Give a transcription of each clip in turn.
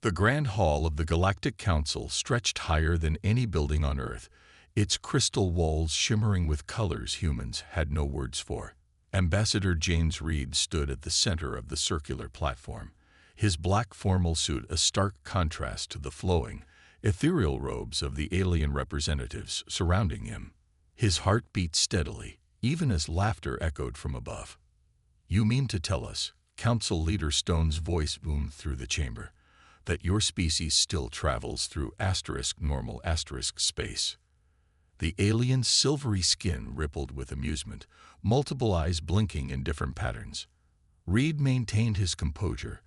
The Grand Hall of the Galactic Council stretched higher than any building on Earth, its crystal walls shimmering with colors humans had no words for. Ambassador James Reed stood at the center of the circular platform, his black formal suit a stark contrast to the flowing, ethereal robes of the alien representatives surrounding him. His heart beat steadily, even as laughter echoed from above. "You mean to tell us," Council Leader Stone's voice boomed through the chamber, "that your species still travels through normal space?" The alien's silvery skin rippled with amusement, multiple eyes blinking in different patterns. Reed maintained his composure,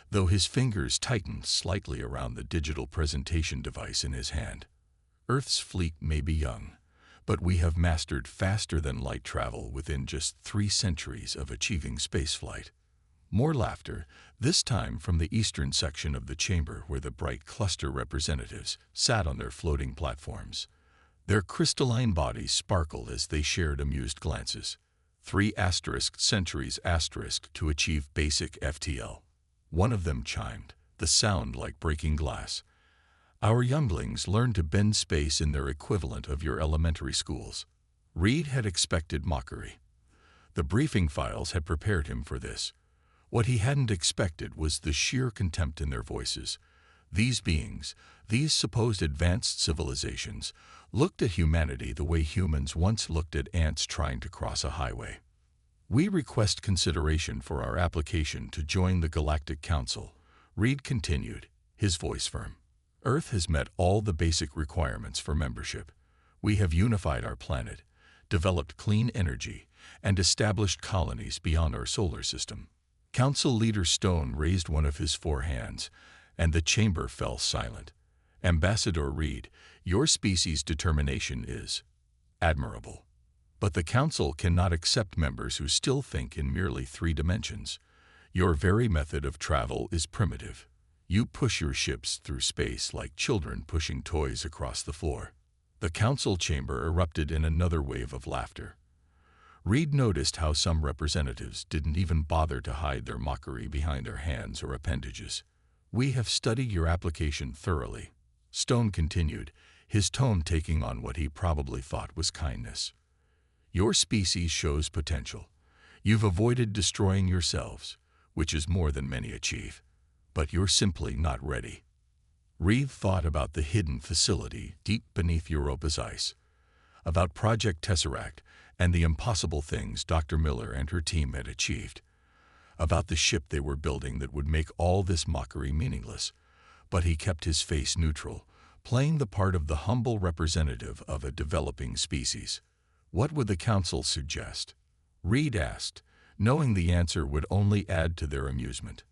though his fingers tightened slightly around the digital presentation device in his hand. "Earth's fleet may be young, but we have mastered faster-than-light travel within just 3 centuries of achieving spaceflight." More laughter, this time from the eastern section of the chamber where the bright cluster representatives sat on their floating platforms. Their crystalline bodies sparkled as they shared amused glances. 3 centuries to achieve basic FTL. One of them chimed, the sound like breaking glass. "Our younglings learned to bend space in their equivalent of your elementary schools." Reed had expected mockery. The briefing files had prepared him for this. What he hadn't expected was the sheer contempt in their voices. These beings, these supposed advanced civilizations, looked at humanity the way humans once looked at ants trying to cross a highway. "We request consideration for our application to join the Galactic Council," Reed continued, his voice firm. "Earth has met all the basic requirements for membership. We have unified our planet, developed clean energy, and established colonies beyond our solar system." Council Leader Stone raised one of his 4 hands, and the chamber fell silent. "Ambassador Reed, your species' determination is admirable. But the Council cannot accept members who still think in merely 3 dimensions. Your very method of travel is primitive. You push your ships through space like children pushing toys across the floor." The Council chamber erupted in another wave of laughter. Reed noticed how some representatives didn't even bother to hide their mockery behind their hands or appendages. "We have studied your application thoroughly," Stone continued, his tone taking on what he probably thought was kindness. "Your species shows potential. You've avoided destroying yourselves, which is more than many achieve. But you're simply not ready." Reed thought about the hidden facility deep beneath Europa's ice, about Project Tesseract and the impossible things Dr. Miller and her team had achieved, about the ship they were building that would make all this mockery meaningless. But he kept his face neutral, playing the part of the humble representative of a developing species. "What would the Council suggest?" Reed asked, knowing the answer would only add to their amusement.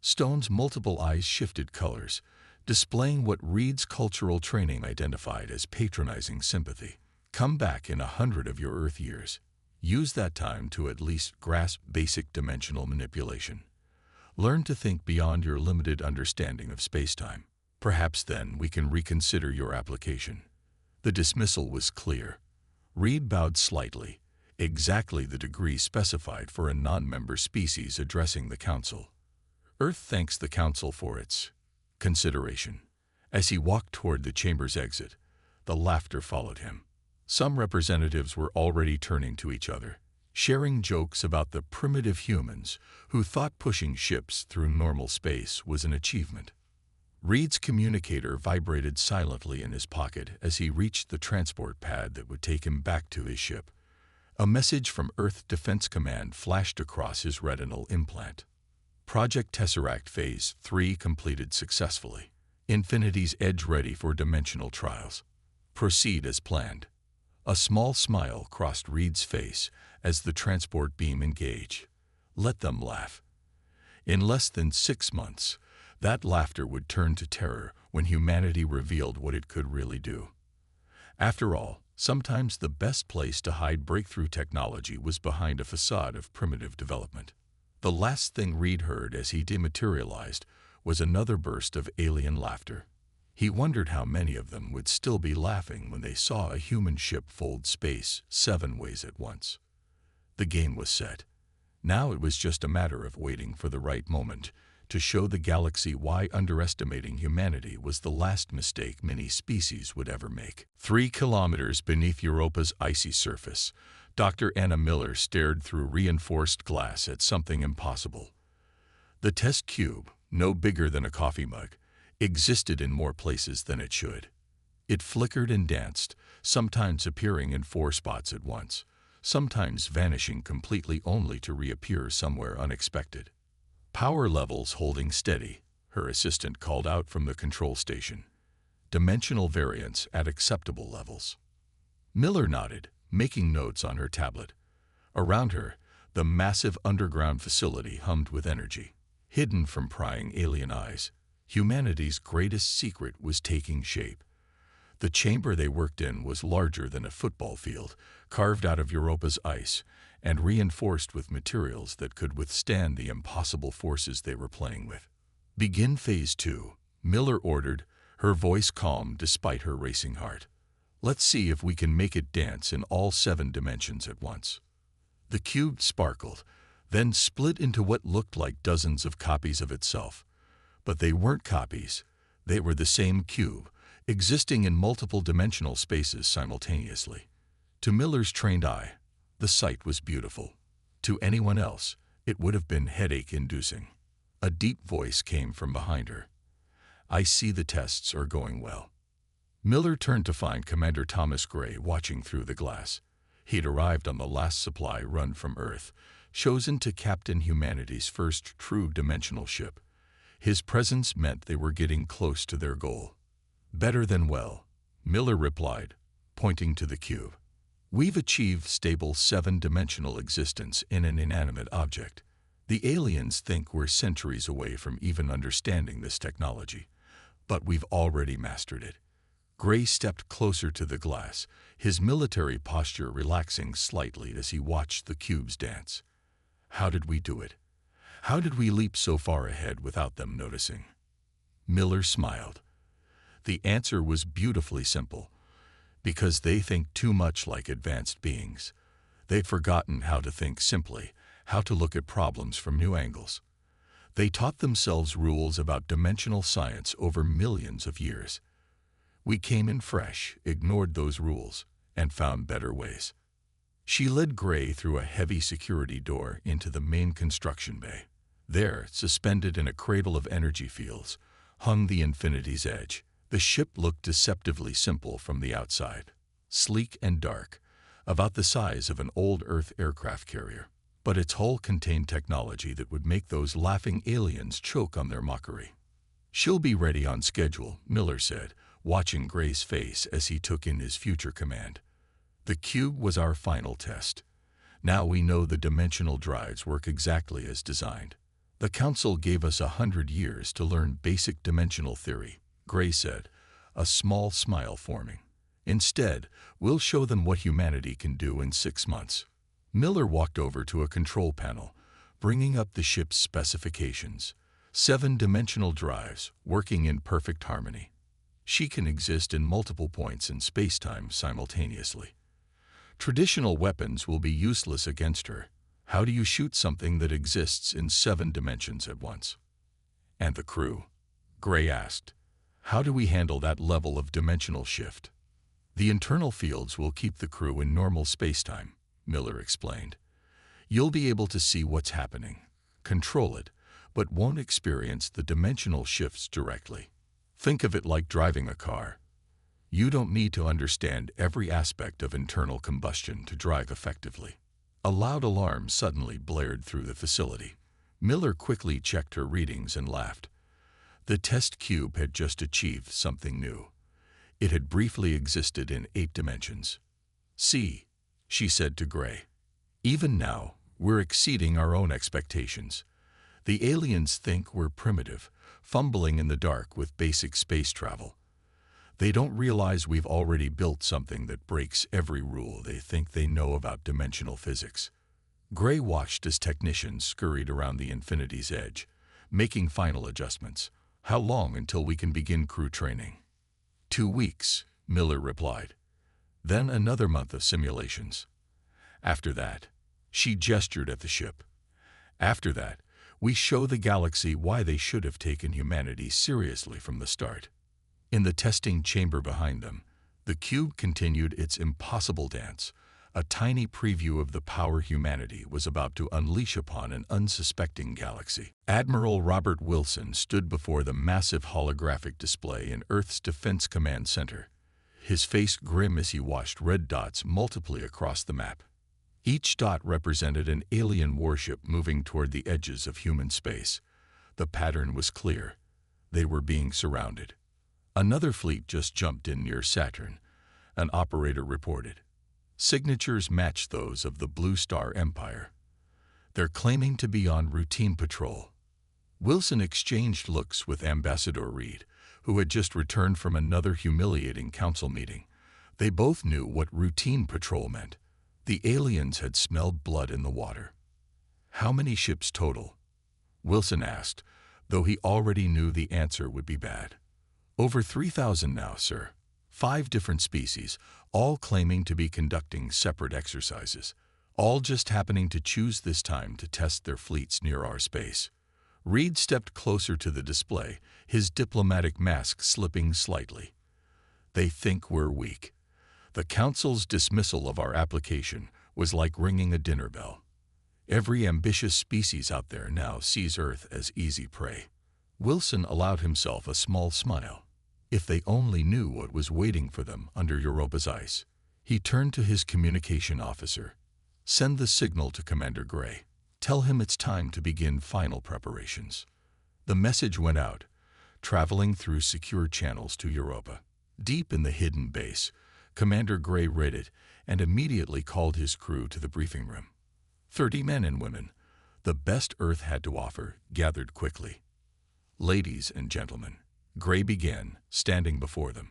Stone's multiple eyes shifted colors, displaying what Reed's cultural training identified as patronizing sympathy. "Come back in 100 of your Earth years. Use that time to at least grasp basic dimensional manipulation. Learn to think beyond your limited understanding of spacetime. Perhaps then we can reconsider your application." The dismissal was clear. Reed bowed slightly, exactly the degree specified for a non-member species addressing the Council. "Earth thanks the Council for its consideration." As he walked toward the chamber's exit, the laughter followed him. Some representatives were already turning to each other, sharing jokes about the primitive humans who thought pushing ships through normal space was an achievement. Reed's communicator vibrated silently in his pocket as he reached the transport pad that would take him back to his ship. A message from Earth Defense Command flashed across his retinal implant. "Project Tesseract Phase 3 completed successfully. Infinity's Edge ready for dimensional trials. Proceed as planned." A small smile crossed Reed's face as the transport beam engaged. Let them laugh. In less than 6 months, that laughter would turn to terror when humanity revealed what it could really do. After all, sometimes the best place to hide breakthrough technology was behind a facade of primitive development. The last thing Reed heard as he dematerialized was another burst of alien laughter. He wondered how many of them would still be laughing when they saw a human ship fold space 7 ways at once. The game was set. Now it was just a matter of waiting for the right moment to show the galaxy why underestimating humanity was the last mistake many species would ever make. 3 kilometers beneath Europa's icy surface, Dr. Anna Miller stared through reinforced glass at something impossible. The test cube, no bigger than a coffee mug, existed in more places than it should. It flickered and danced, sometimes appearing in 4 spots at once, sometimes vanishing completely only to reappear somewhere unexpected. Power levels holding steady, her assistant called out from the control station. Dimensional variance at acceptable levels. Miller nodded, making notes on her tablet. Around her, the massive underground facility hummed with energy. Hidden from prying alien eyes, humanity's greatest secret was taking shape. The chamber they worked in was larger than a football field, carved out of Europa's ice, and reinforced with materials that could withstand the impossible forces they were playing with. "Begin Phase 2, Miller ordered, her voice calm despite her racing heart. "Let's see if we can make it dance in all 7 dimensions at once." The cube sparkled, then split into what looked like dozens of copies of itself. But they weren't copies. They were the same cube, existing in multiple dimensional spaces simultaneously. To Miller's trained eye, the sight was beautiful. To anyone else, it would have been headache-inducing. A deep voice came from behind her. "I see the tests are going well." Miller turned to find Commander Thomas Gray watching through the glass. He'd arrived on the last supply run from Earth, chosen to captain humanity's first true dimensional ship. His presence meant they were getting close to their goal. "Better than well," Miller replied, pointing to the cube. "We've achieved stable 7-dimensional existence in an inanimate object. The aliens think we're centuries away from even understanding this technology, but we've already mastered it." Gray stepped closer to the glass, his military posture relaxing slightly as he watched the cubes dance. "How did we do it? How did we leap so far ahead without them noticing?" Miller smiled. The answer was beautifully simple. Because they think too much like advanced beings. They've forgotten how to think simply, how to look at problems from new angles. They taught themselves rules about dimensional science over millions of years. We came in fresh, ignored those rules, and found better ways. She led Gray through a heavy security door into the main construction bay. There, suspended in a cradle of energy fields, hung the Infinity's Edge. The ship looked deceptively simple from the outside, sleek and dark, about the size of an old Earth aircraft carrier. But its hull contained technology that would make those laughing aliens choke on their mockery. "She'll be ready on schedule," Miller said, watching Gray's face as he took in his future command. "The cube was our final test. Now we know the dimensional drives work exactly as designed. The Council gave us 100 years to learn basic dimensional theory," Gray said, a small smile forming. "Instead, we'll show them what humanity can do in 6 months." Miller walked over to a control panel, bringing up the ship's specifications. 7-dimensional drives, working in perfect harmony. She can exist in multiple points in space-time simultaneously. Traditional weapons will be useless against her. How do you shoot something that exists in 7 dimensions at once? "And the crew?" Gray asked. "How do we handle that level of dimensional shift?" "The internal fields will keep the crew in normal space-time," Miller explained. "You'll be able to see what's happening, control it, but won't experience the dimensional shifts directly. Think of it like driving a car. You don't need to understand every aspect of internal combustion to drive effectively." A loud alarm suddenly blared through the facility. Miller quickly checked her readings and laughed. The test cube had just achieved something new. It had briefly existed in 8 dimensions. "See," she said to Gray. "Even now, we're exceeding our own expectations. The aliens think we're primitive, fumbling in the dark with basic space travel. They don't realize we've already built something that breaks every rule they think they know about dimensional physics." Gray watched as technicians scurried around the Infinity's Edge, making final adjustments. "How long until we can begin crew training?" 2 weeks, Miller replied. "Then another month of simulations. After that," she gestured at the ship, "after that, We show the galaxy why they should have taken humanity seriously from the start. In the testing chamber behind them, the cube continued its impossible dance, a tiny preview of the power humanity was about to unleash upon an unsuspecting galaxy. Admiral Robert Wilson stood before the massive holographic display in Earth's Defense Command Center, his face grim as he watched red dots multiply across the map. Each dot represented an alien warship moving toward the edges of human space. The pattern was clear. They were being surrounded. Another fleet just jumped in near Saturn, an operator reported. Signatures matched those of the Blue Star Empire. They're claiming to be on routine patrol. Wilson exchanged looks with Ambassador Reed, who had just returned from another humiliating council meeting. They both knew what routine patrol meant. The aliens had smelled blood in the water. How many ships total? Wilson asked, though he already knew the answer would be bad. Over 3,000 now, sir. 5 different species, all claiming to be conducting separate exercises, all just happening to choose this time to test their fleets near our space. Reed stepped closer to the display, his diplomatic mask slipping slightly. They think we're weak. The Council's dismissal of our application was like ringing a dinner bell. Every ambitious species out there now sees Earth as easy prey. Wilson allowed himself a small smile. If they only knew what was waiting for them under Europa's ice. He turned to his communication officer. Send the signal to Commander Gray. Tell him it's time to begin final preparations. The message went out, traveling through secure channels to Europa. Deep in the hidden base, Commander Gray read it and immediately called his crew to the briefing room. 30 men and women, the best Earth had to offer, gathered quickly. Ladies and gentlemen, Gray began, standing before them.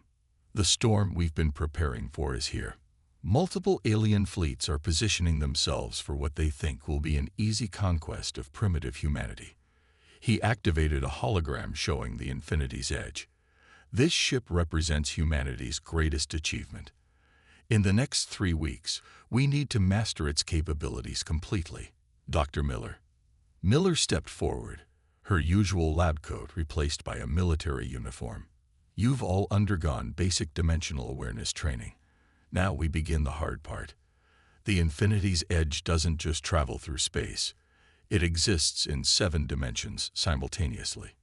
The storm we've been preparing for is here. Multiple alien fleets are positioning themselves for what they think will be an easy conquest of primitive humanity. He activated a hologram showing the Infinity's Edge. This ship represents humanity's greatest achievement. In the next 3 weeks, we need to master its capabilities completely. Dr. Miller. Miller stepped forward, her usual lab coat replaced by a military uniform. You've all undergone basic dimensional awareness training. Now we begin the hard part. The Infinity's Edge doesn't just travel through space. It exists in 7 dimensions simultaneously.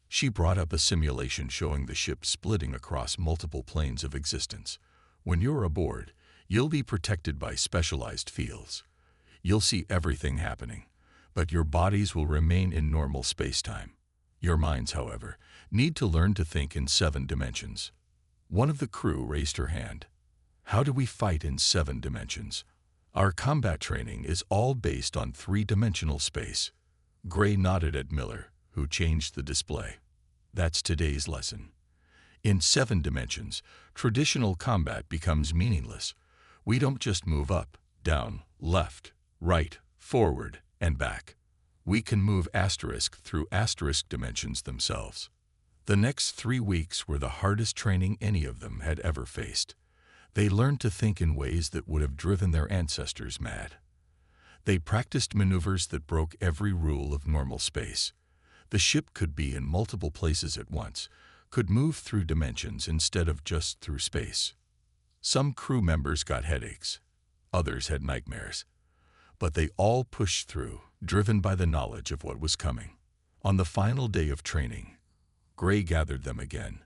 She brought up a simulation showing the ship splitting across multiple planes of existence. When you're aboard, you'll be protected by specialized fields. You'll see everything happening, but your bodies will remain in normal space-time. Your minds, however, need to learn to think in 7 dimensions. One of the crew raised her hand. How do we fight in 7 dimensions? Our combat training is all based on 3-dimensional space. Gray nodded at Miller, who changed the display. That's today's lesson. In 7 dimensions, traditional combat becomes meaningless. We don't just move up, down, left, right, forward, and back. We can move asterisk through asterisk dimensions themselves. The next 3 weeks were the hardest training any of them had ever faced. They learned to think in ways that would have driven their ancestors mad. They practiced maneuvers that broke every rule of normal space. The ship could be in multiple places at once, could move through dimensions instead of just through space. Some crew members got headaches. Others had nightmares. But they all pushed through, driven by the knowledge of what was coming. On the final day of training, Gray gathered them again.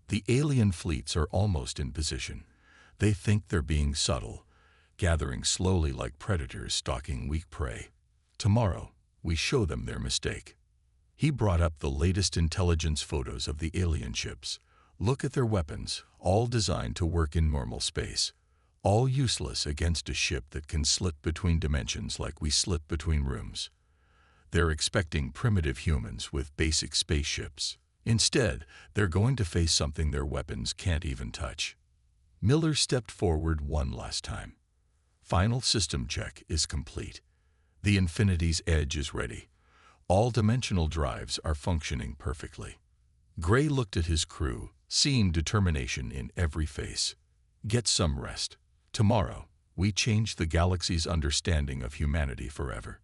The alien fleets are almost in position. They think they're being subtle, gathering slowly like predators stalking weak prey. Tomorrow, we show them their mistake. He brought up the latest intelligence photos of the alien ships. Look at their weapons, all designed to work in normal space. All useless against a ship that can slip between dimensions like we slip between rooms. They're expecting primitive humans with basic spaceships. Instead, they're going to face something their weapons can't even touch. Miller stepped forward one last time. Final system check is complete. The Infinity's Edge is ready. All dimensional drives are functioning perfectly. Gray looked at his crew, seeing determination in every face. Get some rest. Tomorrow, we change the galaxy's understanding of humanity forever.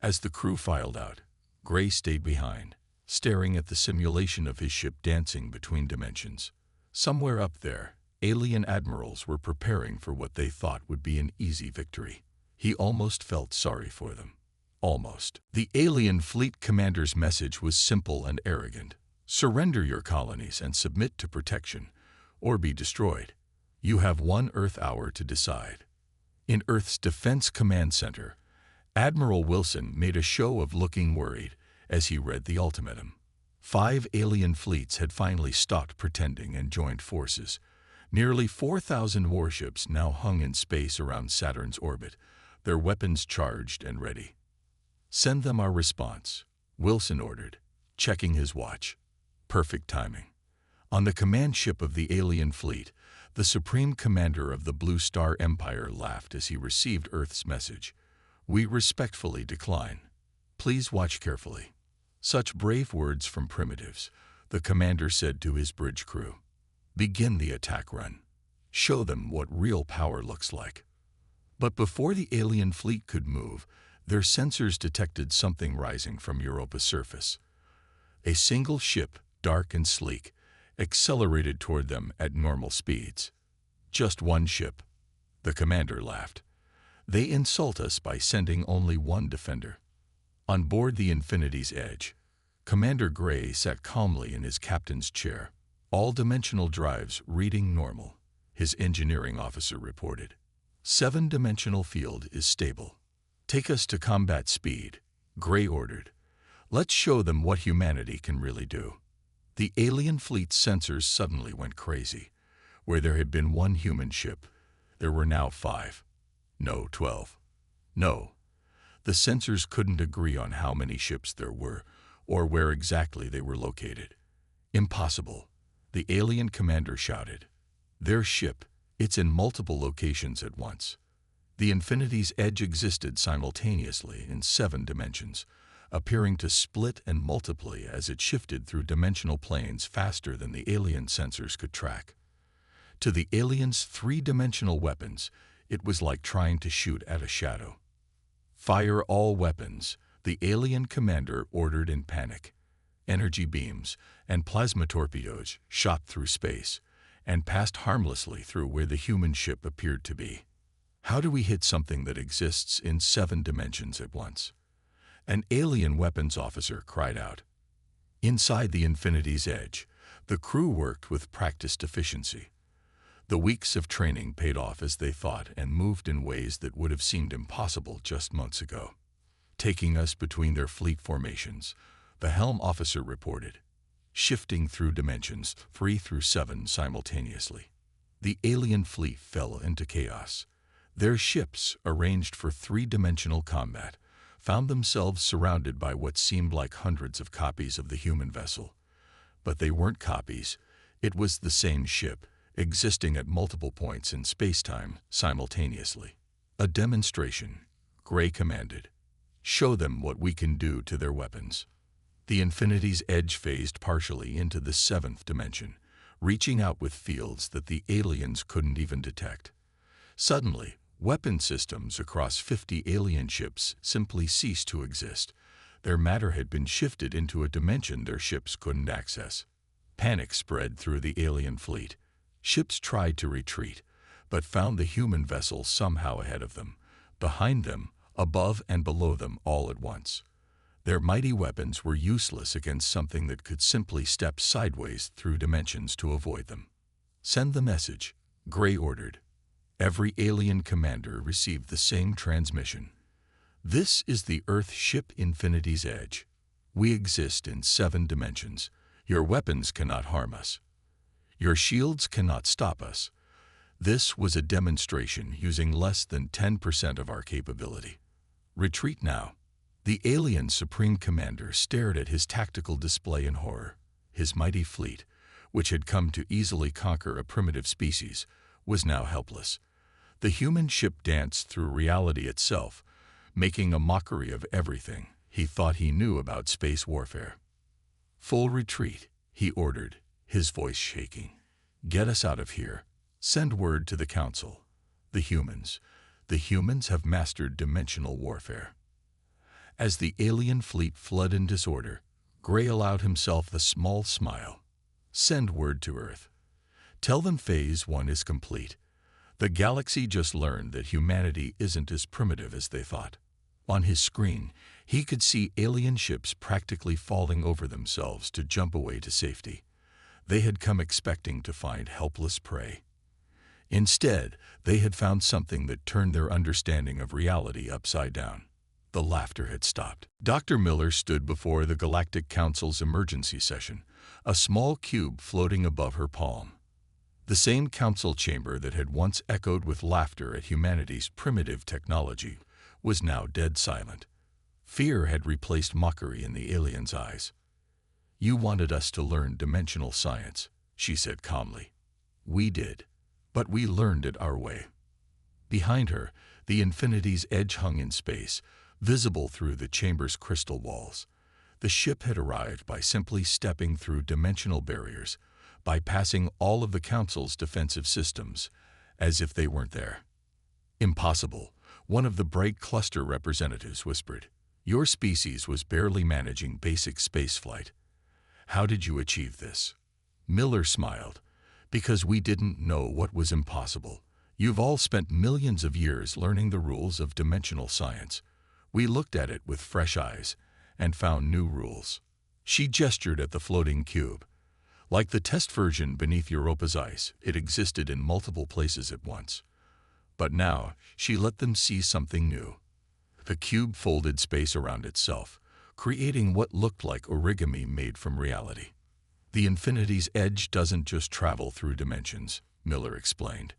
As the crew filed out, Gray stayed behind, staring at the simulation of his ship dancing between dimensions. Somewhere up there, alien admirals were preparing for what they thought would be an easy victory. He almost felt sorry for them. Almost. The alien fleet commander's message was simple and arrogant. Surrender your colonies and submit to protection, or be destroyed. You have 1 Earth hour to decide. In Earth's Defense Command Center, Admiral Wilson made a show of looking worried as he read the ultimatum. 5 alien fleets had finally stopped pretending and joined forces. Nearly 4,000 warships now hung in space around Saturn's orbit, their weapons charged and ready. Send them our response, Wilson ordered, checking his watch. Perfect timing. On the command ship of the alien fleet, the supreme commander of the Blue Star Empire laughed as he received Earth's message. We respectfully decline. Please watch carefully. Such brave words from primitives, the commander said to his bridge crew. Begin the attack run. Show them what real power looks like. But before the alien fleet could move, their sensors detected something rising from Europa's surface. A single ship, dark and sleek, accelerated toward them at normal speeds. Just one ship. The commander laughed. They insult us by sending only one defender. On board the Infinity's Edge, Commander Gray sat calmly in his captain's chair, all dimensional drives reading normal, his engineering officer reported. 7-dimensional field is stable. Take us to combat speed, Gray ordered. Let's show them what humanity can really do. The alien fleet's sensors suddenly went crazy. Where there had been 1 human ship, there were now 5. No, 12. No. The sensors couldn't agree on how many ships there were, or where exactly they were located. Impossible, the alien commander shouted. Their ship, it's in multiple locations at once. The Infinity's Edge existed simultaneously in 7 dimensions, appearing to split and multiply as it shifted through dimensional planes faster than the alien sensors could track. To the aliens' 3-dimensional weapons, it was like trying to shoot at a shadow. Fire all weapons, the alien commander ordered in panic. Energy beams and plasma torpedoes shot through space and passed harmlessly through where the human ship appeared to be. How do we hit something that exists in 7 dimensions at once? An alien weapons officer cried out. Inside the Infinity's Edge, the crew worked with practiced efficiency. The weeks of training paid off as they thought and moved in ways that would have seemed impossible just months ago. Taking us between their fleet formations, the helm officer reported. Shifting through dimensions 3 through 7 simultaneously. The alien fleet fell into chaos. Their ships, arranged for 3-dimensional combat, found themselves surrounded by what seemed like hundreds of copies of the human vessel. But they weren't copies. It was the same ship, existing at multiple points in space-time simultaneously. A demonstration, Gray commanded. Show them what we can do to their weapons. The Infinity's Edge phased partially into the 7th dimension, reaching out with fields that the aliens couldn't even detect. Suddenly, weapon systems across 50 alien ships simply ceased to exist. Their matter had been shifted into a dimension their ships couldn't access. Panic spread through the alien fleet. Ships tried to retreat, but found the human vessel somehow ahead of them, behind them, above and below them all at once. Their mighty weapons were useless against something that could simply step sideways through dimensions to avoid them. Send the message, Gray ordered. Every alien commander received the same transmission. This is the Earth ship Infinity's Edge. We exist in 7 dimensions. Your weapons cannot harm us. Your shields cannot stop us. This was a demonstration using less than 10% of our capability. Retreat now. The alien Supreme Commander stared at his tactical display in horror. His mighty fleet, which had come to easily conquer a primitive species, was now helpless. The human ship danced through reality itself, making a mockery of everything he thought he knew about space warfare. Full retreat, he ordered, his voice shaking. Get us out of here. Send word to the Council. The humans have mastered dimensional warfare. As the alien fleet fled in disorder, Gray allowed himself the small smile. Send word to Earth. Tell them Phase 1 is complete. The galaxy just learned that humanity isn't as primitive as they thought. On his screen, he could see alien ships practically falling over themselves to jump away to safety. They had come expecting to find helpless prey. Instead, they had found something that turned their understanding of reality upside down. The laughter had stopped. Dr. Miller stood before the Galactic Council's emergency session, a small cube floating above her palm. The same council chamber that had once echoed with laughter at humanity's primitive technology was now dead silent. Fear had replaced mockery in the alien's eyes. "You wanted us to learn dimensional science," she said calmly. "We did, but we learned it our way." Behind her, the Infinity's edge hung in space, visible through the chamber's crystal walls. The ship had arrived by simply stepping through dimensional barriers, bypassing all of the Council's defensive systems, as if they weren't there. "Impossible," one of the bright cluster representatives whispered. "Your species was barely managing basic spaceflight. How did you achieve this?" Miller smiled. "Because we didn't know what was impossible. You've all spent millions of years learning the rules of dimensional science. We looked at it with fresh eyes and found new rules." She gestured at the floating cube. Like the test version beneath Europa's ice, it existed in multiple places at once. But now, she let them see something new. The cube folded space around itself, creating what looked like origami made from reality. "The Infinity's edge doesn't just travel through dimensions," Miller explained.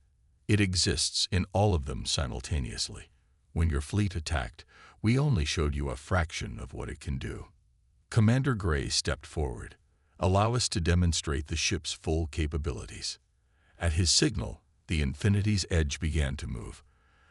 "It exists in all of them simultaneously. When your fleet attacked, we only showed you a fraction of what it can do." Commander Gray stepped forward. "Allow us to demonstrate the ship's full capabilities." At his signal, the Infinity's edge began to move.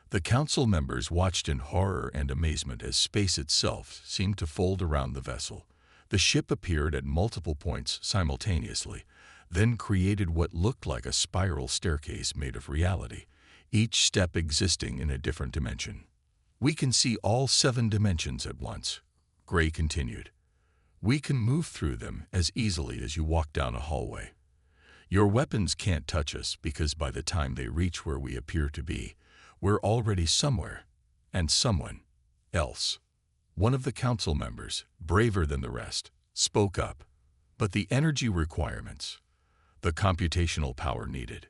The Council members watched in horror and amazement as space itself seemed to fold around the vessel. The ship appeared at multiple points simultaneously, then created what looked like a spiral staircase made of reality, each step existing in a different dimension. "We can see all 7 dimensions at once," Gray continued. "We can move through them as easily as you walk down a hallway. Your weapons can't touch us because by the time they reach where we appear to be, we're already somewhere, and someone else." One of the Council members, braver than the rest, spoke up. "But the energy requirements, the computational power needed."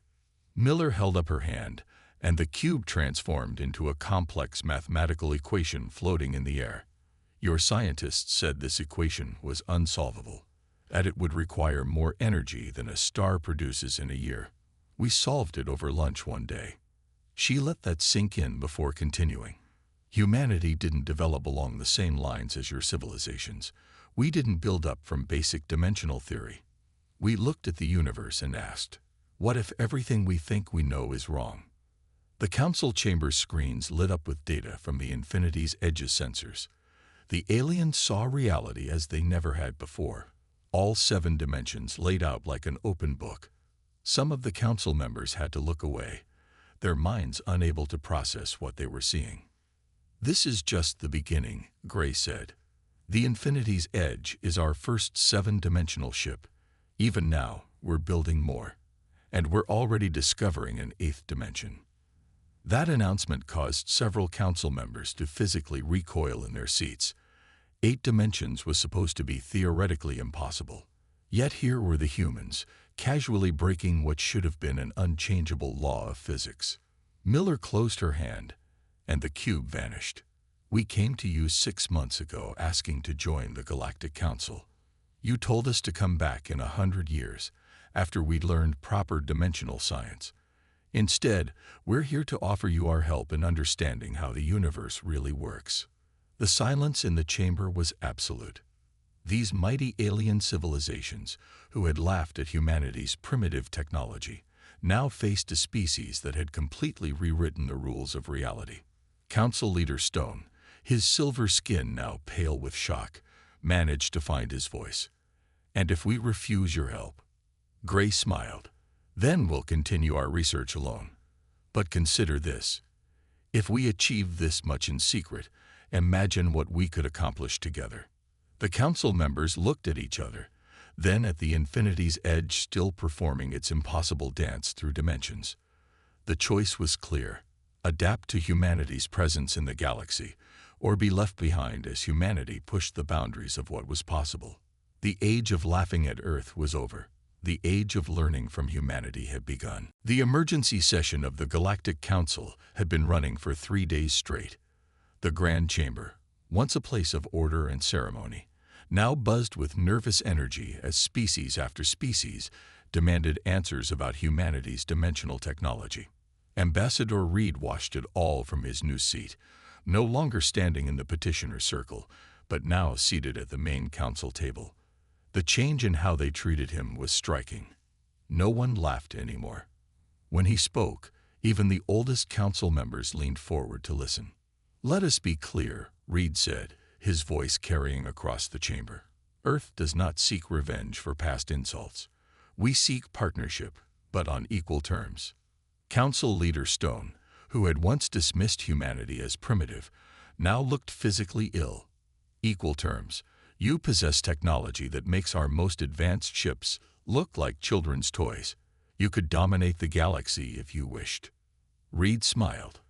Miller held up her hand, and the cube transformed into a complex mathematical equation floating in the air. "Your scientists said this equation was unsolvable, that it would require more energy than a star produces in a year. We solved it over lunch one day." She let that sink in before continuing. "Humanity didn't develop along the same lines as your civilizations. We didn't build up from basic dimensional theory. We looked at the universe and asked, what if everything we think we know is wrong?" The Council chamber's screens lit up with data from the Infinity's edge's sensors. The aliens saw reality as they never had before, all 7 dimensions laid out like an open book. Some of the Council members had to look away, their minds unable to process what they were seeing. "This is just the beginning," Gray said. "The Infinity's edge is our first 7-dimensional ship. Even now, we're building more, and we're already discovering an 8th dimension." That announcement caused several Council members to physically recoil in their seats. 8 dimensions was supposed to be theoretically impossible. Yet here were the humans, casually breaking what should have been an unchangeable law of physics. Miller closed her hand, and the cube vanished. "We came to you 6 months ago asking to join the Galactic Council. You told us to come back in 100 years, after we'd learned proper dimensional science. Instead, we're here to offer you our help in understanding how the universe really works." The silence in the chamber was absolute. These mighty alien civilizations, who had laughed at humanity's primitive technology, now faced a species that had completely rewritten the rules of reality. Council Leader Stone, his silver skin now pale with shock, managed to find his voice. "And if we refuse your help?" Gray smiled. "Then we'll continue our research alone. But consider this. If we achieve this much in secret, Imagine what we could accomplish together. The council members looked at each other, then at the infinity's edge still performing its impossible dance through dimensions. The choice was clear: adapt to humanity's presence in the galaxy, or be left behind as humanity pushed the boundaries of what was possible. The age of laughing at Earth was over. The age of learning from humanity had begun. The emergency session of the Galactic Council had been running for 3 days straight. The Grand Chamber, once a place of order and ceremony, now buzzed with nervous energy as species after species demanded answers about humanity's dimensional technology. Ambassador Reed watched it all from his new seat, no longer standing in the petitioner's circle, but now seated at the main council table. The change in how they treated him was striking. No one laughed anymore. When he spoke, even the oldest council members leaned forward to listen. "Let us be clear," Reed said, his voice carrying across the chamber. "Earth does not seek revenge for past insults. We seek partnership, but on equal terms." Council leader Stone, who had once dismissed humanity as primitive, now looked physically ill. "Equal terms. You possess technology that makes our most advanced ships look like children's toys. You could dominate the galaxy if you wished." Reed smiled.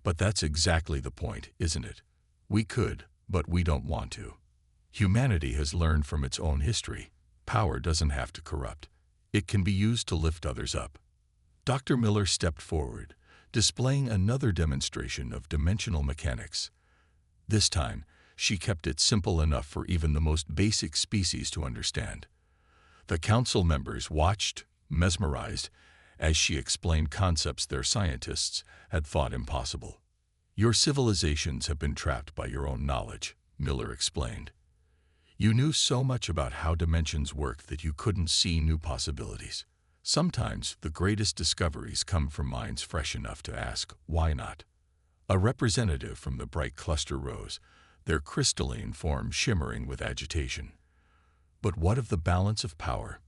"But that's exactly the point, isn't it? We could, but we don't want to. Humanity has learned from its own history. Power doesn't have to corrupt. It can be used to lift others up." Dr. Miller stepped forward, displaying another demonstration of dimensional mechanics. This time, she kept it simple enough for even the most basic species to understand. The council members watched, mesmerized, as she explained concepts their scientists had thought impossible. "Your civilizations have been trapped by your own knowledge," Miller explained. "You knew so much about how dimensions work that you couldn't see new possibilities. Sometimes the greatest discoveries come from minds fresh enough to ask, why not?" A representative from the bright cluster rose, their crystalline form shimmering with agitation. "But what of the balance of power?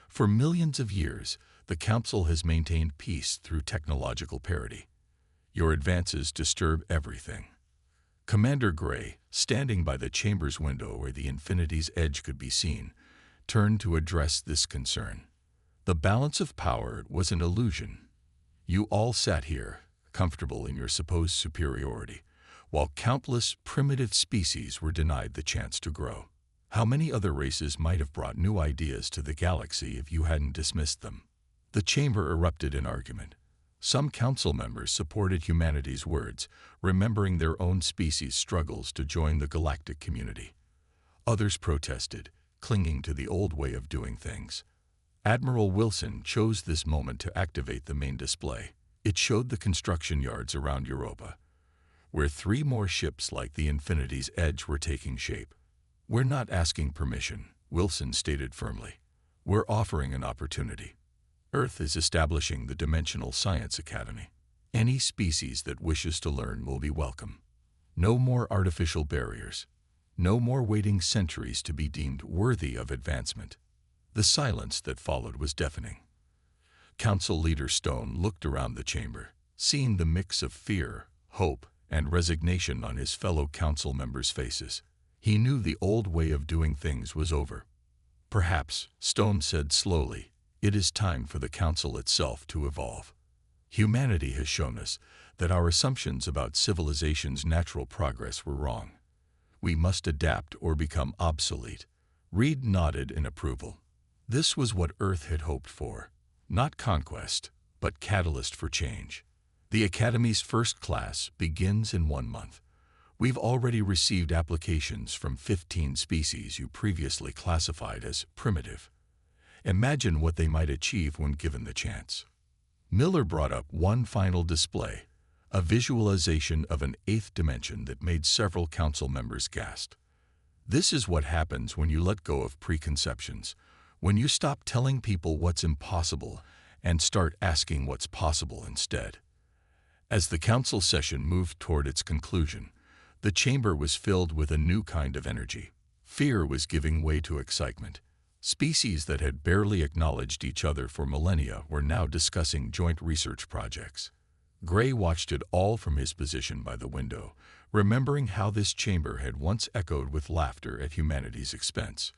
For millions of years, the Council has maintained peace through technological parity. Your advances disturb everything." Commander Gray, standing by the chamber's window where the infinity's edge could be seen, turned to address this concern. "The balance of power was an illusion. You all sat here, comfortable in your supposed superiority, while countless primitive species were denied the chance to grow. How many other races might have brought new ideas to the galaxy if you hadn't dismissed them?" The chamber erupted in argument. Some council members supported humanity's words, remembering their own species' struggles to join the galactic community. Others protested, clinging to the old way of doing things. Admiral Wilson chose this moment to activate the main display. It showed the construction yards around Europa, where 3 more ships like the Infinity's Edge were taking shape. "We're not asking permission," Wilson stated firmly. "We're offering an opportunity. Earth is establishing the Dimensional Science Academy. Any species that wishes to learn will be welcome. No more artificial barriers. No more waiting centuries to be deemed worthy of advancement." The silence that followed was deafening. Council Leader Stone looked around the chamber, seeing the mix of fear, hope, and resignation on his fellow council members' faces. He knew the old way of doing things was over. "Perhaps," Stone said slowly, "it is time for the council itself to evolve. Humanity has shown us that our assumptions about civilization's natural progress were wrong. We must adapt or become obsolete." Reed nodded in approval. This was what Earth had hoped for. Not conquest, but catalyst for change. The Academy's first class begins in 1 month. We've already received applications from 15 species you previously classified as primitive. Imagine what they might achieve when given the chance. Miller brought up one final display, a visualization of an 8th dimension that made several council members gasp. This is what happens when you let go of preconceptions, when you stop telling people what's impossible and start asking what's possible instead. As the council session moved toward its conclusion, the chamber was filled with a new kind of energy. Fear was giving way to excitement. Species that had barely acknowledged each other for millennia were now discussing joint research projects. Gray watched it all from his position by the window, remembering how this chamber had once echoed with laughter at humanity's expense.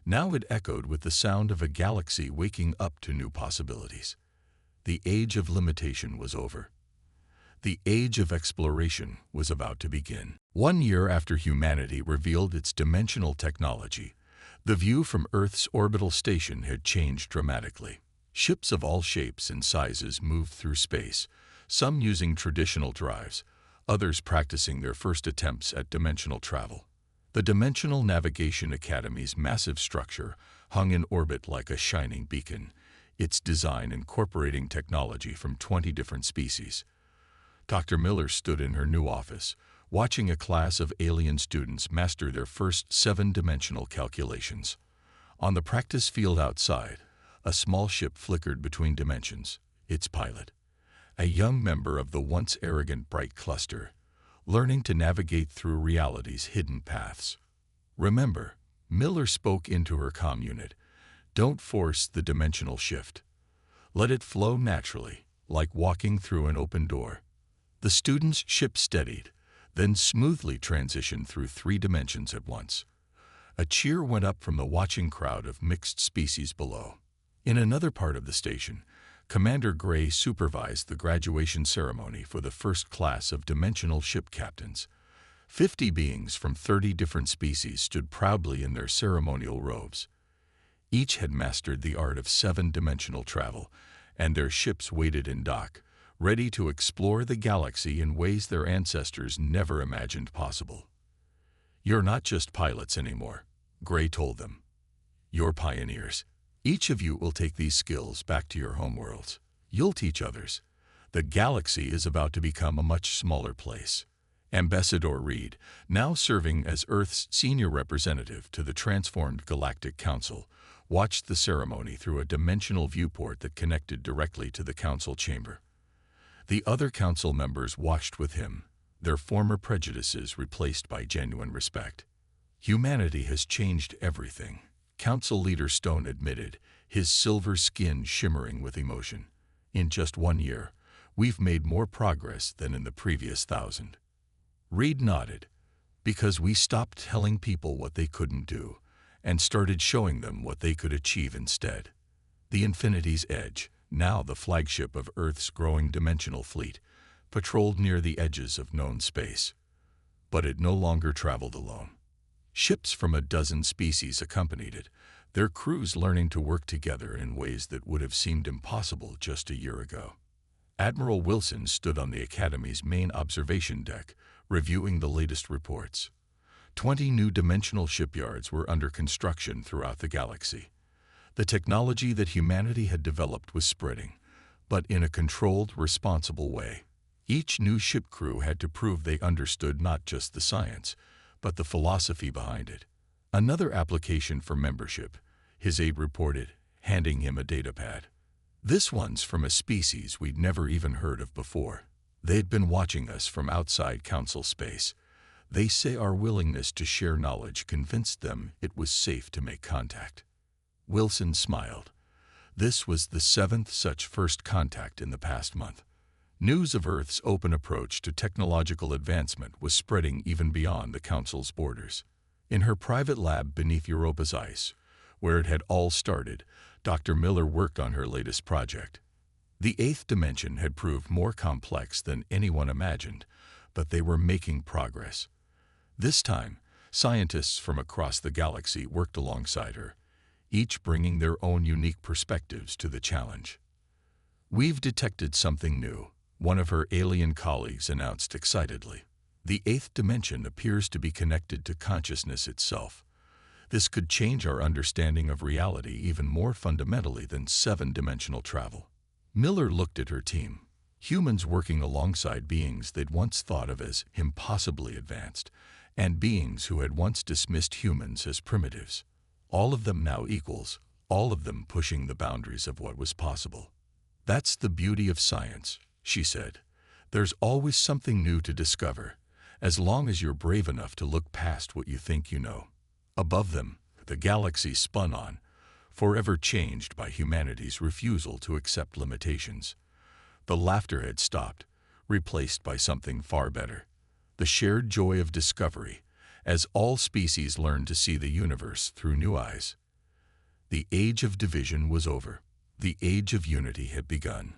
Now it echoed with the sound of a galaxy waking up to new possibilities. The age of limitation was over. The age of exploration was about to begin. 1 year after humanity revealed its dimensional technology, the view from Earth's orbital station had changed dramatically. Ships of all shapes and sizes moved through space, some using traditional drives, others practicing their first attempts at dimensional travel. The Dimensional Navigation Academy's massive structure hung in orbit like a shining beacon, its design incorporating technology from 20 different species. Dr. Miller stood in her new office, watching a class of alien students master their first 7-dimensional calculations. On the practice field outside, a small ship flickered between dimensions, its pilot, a young member of the once arrogant Bright Cluster, learning to navigate through reality's hidden paths. Remember, Miller spoke into her comm unit, don't force the dimensional shift. Let it flow naturally, like walking through an open door. The student's ship steadied, then smoothly transitioned through 3 dimensions at once. A cheer went up from the watching crowd of mixed species below. In another part of the station, Commander Gray supervised the graduation ceremony for the first class of dimensional ship captains. 50 beings from 30 different species stood proudly in their ceremonial robes. Each had mastered the art of 7-dimensional travel, and their ships waited in dock, ready to explore the galaxy in ways their ancestors never imagined possible. You're not just pilots anymore, Gray told them. You're pioneers. Each of you will take these skills back to your homeworlds. You'll teach others. The galaxy is about to become a much smaller place. Ambassador Reed, now serving as Earth's senior representative to the transformed Galactic Council, watched the ceremony through a dimensional viewport that connected directly to the council chamber. The other council members watched with him, their former prejudices replaced by genuine respect. Humanity has changed everything, Council Leader Stone admitted, his silver skin shimmering with emotion. In just 1 year, we've made more progress than in the previous 1,000. Reed nodded, because we stopped telling people what they couldn't do and started showing them what they could achieve instead. The Infinity's Edge, now the flagship of Earth's growing dimensional fleet, patrolled near the edges of known space. But it no longer traveled alone. Ships from a dozen species accompanied it, their crews learning to work together in ways that would have seemed impossible just a year ago. Admiral Wilson stood on the Academy's main observation deck, reviewing the latest reports. 20 new dimensional shipyards were under construction throughout the galaxy. The technology that humanity had developed was spreading, but in a controlled, responsible way. Each new ship crew had to prove they understood not just the science, but the philosophy behind it. Another application for membership, his aide reported, handing him a datapad. This one's from a species we'd never even heard of before. They'd been watching us from outside council space. They say our willingness to share knowledge convinced them it was safe to make contact. Wilson smiled. This was the 7th such first contact in the past month. News of Earth's open approach to technological advancement was spreading even beyond the Council's borders. In her private lab beneath Europa's ice, where it had all started, Dr. Miller worked on her latest project. The 8th dimension had proved more complex than anyone imagined, but they were making progress. This time, scientists from across the galaxy worked alongside her, each bringing their own unique perspectives to the challenge. We've detected something new, one of her alien colleagues announced excitedly. The 8th dimension appears to be connected to consciousness itself. This could change our understanding of reality even more fundamentally than 7-dimensional travel. Miller looked at her team, humans working alongside beings they'd once thought of as impossibly advanced, and beings who had once dismissed humans as primitives. All of them now equals, all of them pushing the boundaries of what was possible. That's the beauty of science, she said. There's always something new to discover, as long as you're brave enough to look past what you think you know. Above them, the galaxy spun on, forever changed by humanity's refusal to accept limitations. The laughter had stopped, replaced by something far better. the shared joy of discovery, as all species learned to see the universe through new eyes. The age of division was over. The age of unity had begun.